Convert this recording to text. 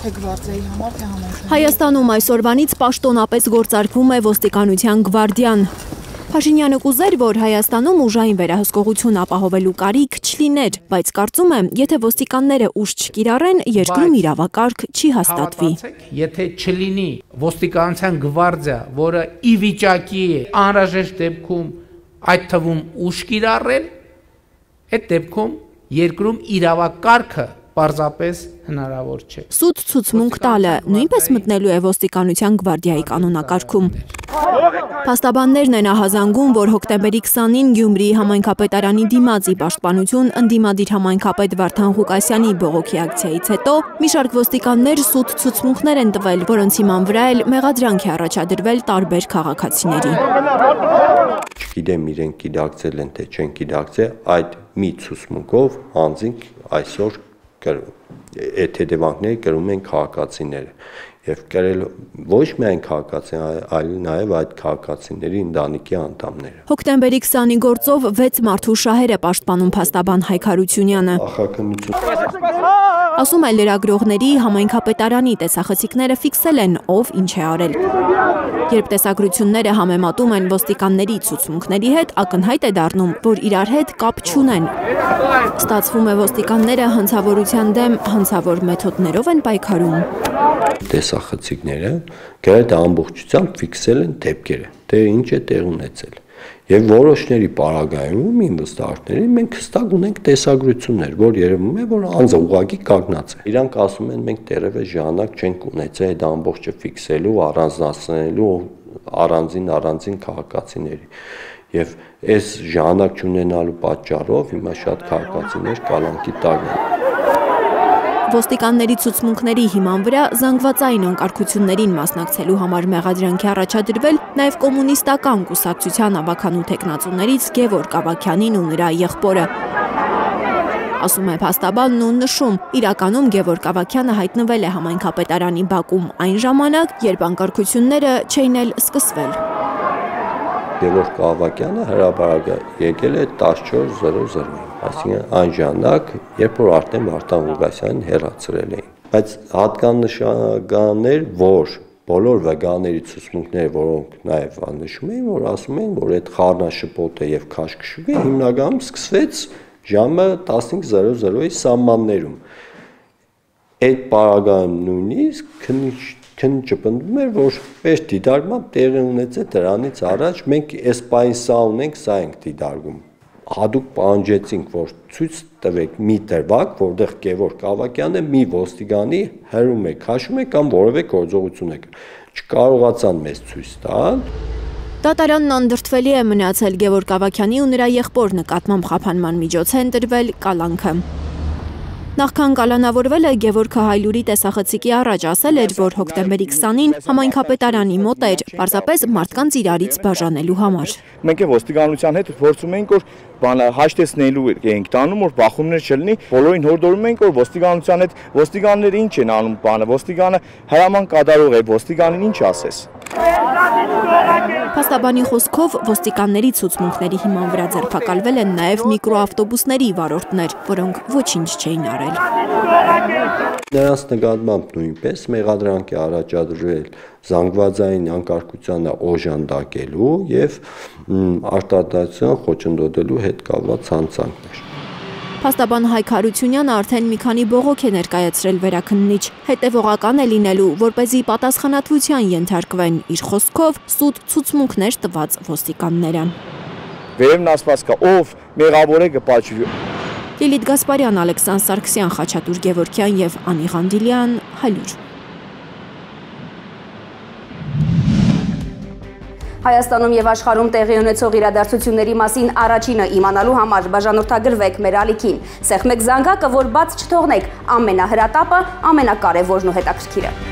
թե գվարդիայի համար, թե համայնքի։ Հայաստանում այսօրվանից պաշտոնապես գործարկվում է ոստիկանության գվարդիան։ Փաշինյանը կուզեր, որ Հայաստանում ուժային վերահսկողություն ապահովելու կարիք չլիներ, բայց կարծում եմ, եթե ոստիկանները ուժ չկիրառեն, երկրում իրավակարգ չի հաստատվի։ Եթե չլինի ոստիկանության գվարդիա, որը ի վիճակի է անհրաժեշտ դեպքում այդ թվում ուժ կիրառել, այդ դեպքում երկրում իրավակարգը պարզապես հնարավոր չէ։ Սուտ ցուցմունք տալը նույնպես մտնելու է ոստիկանության գվարդիայի կանոնակարգում։ Փաստաբաններն են ահազանգում, որ հոկտեմբերի 20-ին Գյումրիի համայնքապետարանի դիմացի պաշտպանություն ընդդիմադիր համայնքապետ Վարդան Ղուկասյանի բողոքի ակցիայից հետո մի շարք ոստիկաններ սուտ ցուցմունքներ են տվել, որոնց հիման վրա էլ մեղադրանք է առաջադրվել տարբեր քաղաքացիների։ Չգիտեմ իրենք գիտակցել են թե չեն գիտակցել, այդ մի ցուցմունքով անձինք այսօր այդ հետևանքները կրում են քաղաքացիները եւ կրել ոչ միայն քաղաքացիները, այլ նաեւ այդ քաղաքացիների ընտանիքի անդամները։ Հոկտեմբերի 20-ի գործով 6 մարդու շահեր է պաշտպանում փաստաբան Հայկ Հարությունյանը։ Ասում է լրագրողների համայնքապետարանի տեսախցիկները ֆիքսել են ով ինչ է արել։ Երբ տեսագրությունները համեմատում են ոստիկանների ցուցմունքների հետ, ակնհայտ է դառնում, որ իրար հետ կապ չունեն։ Ստացվում է ոստիկանները հանցավորության դեմ հանցավոր մեթոդներով են պայքարում։ Տեսախցիկները գրեթե ամբողջությամբ ֆիքսել են դեպքերը, թե ինչ է տեղ ունեցել։ Եվ որոշների պարագայում իմ վստահողների մենք հստակ ունենք տեսագրություններ, որ երևում է, որ անձը ուղղակի կանգնած է։ Իրանք ասում են մենք դեռևս ժամանակ չենք ունեցել այդ ամբողջը ֆիքսելու, առանձնացնելու առանձին քաղաքացիների։ Եվ այս ժամանակ չունենալու պատճառով հիմա շատ քաղաքացիներ կալանքի տակ են։ Ոստիկանների ցուցմունքների հիման վրա զանգվածային անկարգություններին մասնակցելու համար մեղադրանք է առաջադրվել նաև կոմունիստական կուսակցության ավականու թեկնածուներից Գևորգ Ավագյանին ու նրա եղբորը։ Ասում է փաստաբանն ու նշում, իրականում Գևորգ Ավագյանը հայտնվել է համայնքապետարանի բակում այն ժամանակ, երբ անկարգությունները չէին էլ սկսվել։ Գևորգ Ավագյանը հրապարակը եկել է 14:00-ին, այսինքն այն ժամանակ, երբ որ արդեն Վարդան Ղուկասյանին հեռացրել էին։ Բայց հատկանշական էր, որ բոլոր վեգաների ցուցմունքները, որոնք նաև նշում էին, որ ասում էին, որ այդ խառնաշփոթը եւ քաշքշուկը հիմնականում սկսվեց ժամը 15:00-ի սահմաններում։ Այդ պարագայում նույնիսկ քննիչպնդում էր, որ այս դիտարկման տեղի ունեցել դրանից առաջ մենք այս պայն սա ունենք, սա ենք դիտարկում։ Հատուկ պահանջեցինք, որ ցույց տվեք մի դրվագ, որտեղ Գևորգ Ավագյանը մի ոստիգանի հրում է, քաշում է կամ որևէ գործողություն է։ Չկարողացան մեզ ցույց տալ։ Դատարանն անդրդվելի է մնացել Գևորգ Ավագյանի ու նրա եղբոր նկատմամբ խափանման միջոց է ընտրվել կալանքը։ Նախքան կալանավորվելը Գևորգը Հայլուրի տեսախցիկի առաջ ասել էր, որ հոկտեմբերի 20-ին համայնքապետարանի մոտ էր, պարզապես մարդկանց իրարից բաժանելու համար։ Մենք ոստիկանության հետ փորձում էինք, որ բանը հաշտեցնելու էինք տանում, որ բախումներ չլինի, բոլորին հորդորում էինք, որ ոստիկանության հետ ոստիկանները ինչ են անում բանը, ոստիկանը հրաման կատարող է, ոստիկանին ինչ ասես։ Փաստաբանի խոսքով ոստիկանների ցուցմունքների հիման վրա ձերբակալվել են նաև միկրոավտոբուսների վարորդներ, որոնք ոչինչ չէին արել։ Նրանց նկատմամբ նույնպես մեղադրանք է առաջադրվել զանգվածային անկարգությանը օժանդակելու եւ արտադրության խոչընդոտելու հետ կապված հանցանքներ։ Փաստաբան Հայկ Հարությունյանը արդեն մի քանի բողոք է ներկայացրել վերաքննիչ, հետևողական է լինելու, որպեսզի պատասխանատվության ենթարկվեն իր խոսքով սուտ ցուցմունքներ տված ոստիկանները։ Վերևն ասված կա, ով մեղավոր է կպատժվի։ Լիլիթ Գասպարյան, Ալեքսանդր Սարգսյան, Խաչատուր Գևորգյան եւ Անի Ղանդիլյան, Հայլուր։ Հայաստանում եւ աշխարհում տեղի ունեցող իրադարձությունների մասին առաջինը իմանալու համար բաժանորդագրվեք մեր ալիքին։ Սեղմեք զանգակը, որ բաց չթողնեք ամենահրատապը, ամենակարևորն ու հետաքրքիրը։